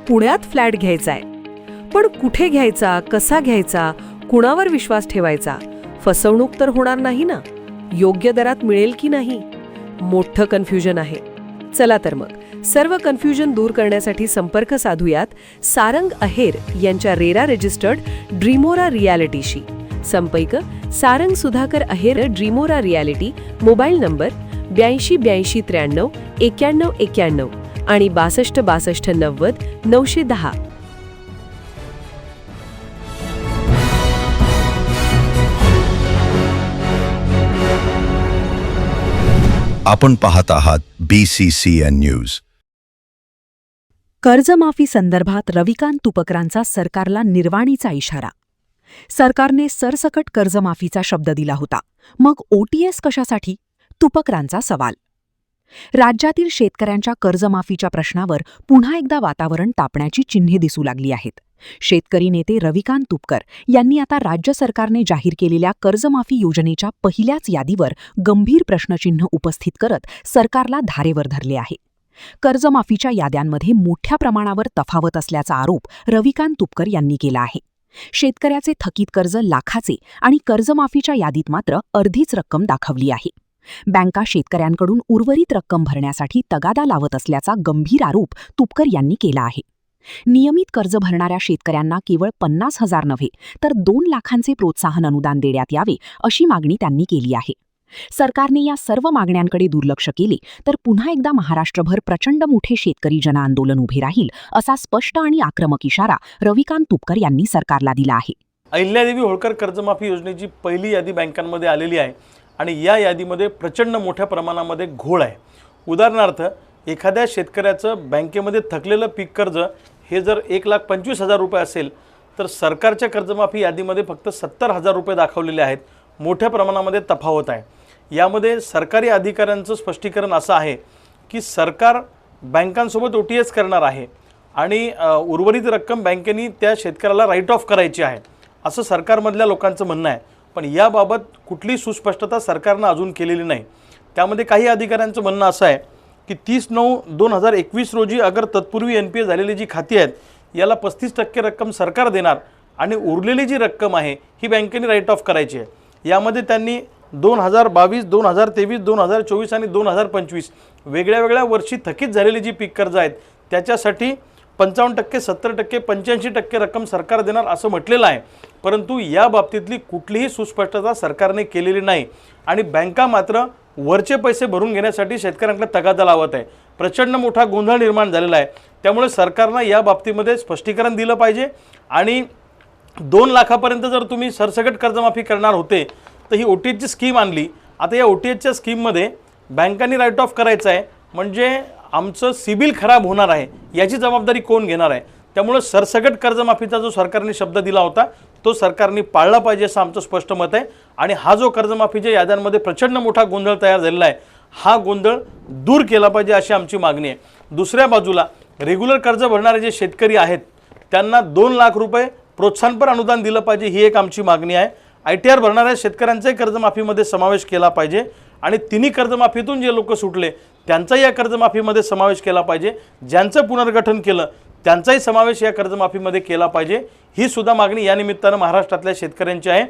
पुण्यात फ्लॅट घ्यायचा आहे. पण कुठे घ्यायचा, कसा घ्यायचा, कुणावर विश्वास ठेवायचा? फसवणूक तर होणार नाही ना? योग्य दरात मिळेल की नाही? मोठं कन्फ्युजन आहे. चला तर मग सर्व कन्फ्युजन दूर करण्यासाठी संपर्क साधूयात सारंग अहेर यांच्या रेरा रजिस्टर्ड ड्रीमोरा रियालिटीशी. संपर्क सारंग सुधाकर अहेर, ड्रीमोरा रियालिटी. मोबाईल नंबर 82 83 91 91 आणि 62 62 90 910. आपण पाहत आहात BCCN न्यूज. कर्जमाफी संदर्भात रविकांत तुपकरांचा सरकारला निर्वाणीचा इशारा. सरकारने सरसकट कर्जमाफीचा शब्द दिला होता, मग OTS कशासाठी? तुपकरांचा सवाल. राज्यातील शेतकऱ्यांच्या कर्जमाफीच्या प्रश्नावर पुन्हा एकदा वातावरण तापण्याची चिन्हे दिसू लागली आहेत. शेतकरी नेते रविकांत तुपकर यांनी आता राज्य सरकारने जाहीर केलेल्या कर्जमाफी योजनेच्या पहिल्याच यादीवर गंभीर प्रश्नचिन्ह उपस्थित करत सरकारला धारेवर धरले आहे. कर्जमाफीच्या याद्यांमध्ये मोठ्या प्रमाणावर तफावत असल्याचा आरोप रविकांत तुपकर यांनी केला आहे. शेतकऱ्याचे थकीत कर्ज लाखाचे आणि कर्जमाफीच्या यादीत मात्र अर्धीच रक्कम दाखवली आहे. बँका शेतकऱ्यांकडून उर्वरित रक्कम भरण्यासाठी तगादा लावत असल्याचा गंभीर आरोप तुपकर यांनी केला आहे. नियमित कर्ज भरणाऱ्या शेतकऱ्यांना केवळ 50,000 नव्हे तर 2 लाखांचे प्रोत्साहन अनुदान देण्यात यावे अशी मागणी त्यांनी केली आहे. सरकारने या सर्व मागण्यांकडे दुर्लक्ष केले तर पुन्हा एकदा महाराष्ट्रभर प्रचंड मोठे शेतकरी जनआंदोलन उभे राहील असा स्पष्ट आणि आक्रमक इशारा रविकांत तुपकर यांनी सरकारला दिला आहे. अहिल्यादेवी होळकर कर्जमाफी योजनेची पहिली यादी बँकांमध्ये आलेली आहे आणि या यादीमध्ये प्रचंड मोठ्या प्रमाणामध्ये घोळ आहे. उदाहरणार्थ, एखाद्या शेतकऱ्याचं बँकेमध्ये थकलेलं पीक कर्ज हे जर 1,25,000 रुपये असेल तर सरकारच्या कर्जमाफी यादीमध्ये फक्त 70,000 रुपये दाखवलेले आहेत. मोठ्या प्रमाणामध्ये तफावत आहे. यामध्ये सरकारी अधिकाऱ्यांचं स्पष्टीकरण असं आहे की सरकार बँकांसोबत OTS करणार आहे आणि उर्वरित रक्कम बँकेनी त्या शेतकऱ्याला राईट ऑफ करायची आहे असं सरकारमधल्या लोकांचं म्हणणं आहे. पण याबाबत कुठली सुस्पष्टता सरकारनं अजून केलेली नाही. त्यामध्ये काही अधिकाऱ्यांचं म्हणणं असं आहे की 30/9/2021 रोजी अगर तत्पूर्वी NPA झालेली जी खाती आहेत याला 35% रक्कम सरकार देणार आणि उरलेली जी रक्कम आहे ही बँकेने राईट ऑफ करायची आहे. यामध्ये त्यांनी 2022, 2023, 2024 आणि 2025 वेगळ्या वेगळ्या वर्षी थकीत झालेली जी पीक कर्ज आहेत त्याच्यासाठी 55%, 70%, 85% रक्कम सरकार देणार असं म्हटलेलं आहे. परंतु या बाबतीतली कुठलीही सुस्पष्टता सरकारने केलेली नाही आणि बँका मात्र वरचे पैसे भरून घेण्यासाठी शेतकऱ्यांकडे तगादा लावत आहे. प्रचंड मोठा गोंधळ निर्माण झालेला आहे. त्यामुळे सरकारनं या बाबतीमध्ये स्पष्टीकरण दिलं पाहिजे आणि 2 लाखापर्यंत जर तुम्ही सरसकट कर्जमाफी करणार होते तर ही OTSची स्कीम आणली. आता या OTSच्या स्कीममध्ये बँकांनी राईट ऑफ करायचं आहे म्हणजे आमचं सिबिल खराब होणार आहे, याची जबाबदारी कोण घेणार आहे? त्यामुळे सरसकट कर्जमाफीचा जो सरकारने शब्द दिला होता तो सरकारने पाळला पाहिजे असं आमचं स्पष्ट मत आहे. आणि हा जो कर्जमाफीच्या याद्यांमध्ये प्रचंड मोठा गोंधळ तयार झालेला आहे हा गोंधळ दूर केला पाहिजे अशी आमची मागणी आहे. दुसऱ्या बाजूला रेग्युलर कर्ज भरणारे जे शेतकरी आहेत त्यांना 2 लाख रुपये प्रोत्साहनपर अनुदान दिलं पाहिजे ही एक आमची मागणी आहे. ITR भरणाऱ्या शेतकऱ्यांचाही कर्जमाफीमध्ये समावेश केला पाहिजे आणि तिन्ही कर्जमाफीतून जे लोक सुटले त्यांचाही या कर्जमाफीमध्ये समावेश केला पाहिजे. ज्यांचं पुनर्गठन केलं त्यांचाही समावेश या कर्जमाफीमध्ये केला पाहिजे. ही सुद्धा मागणी या निमित्तानं महाराष्ट्रातल्या शेतकऱ्यांची आहे.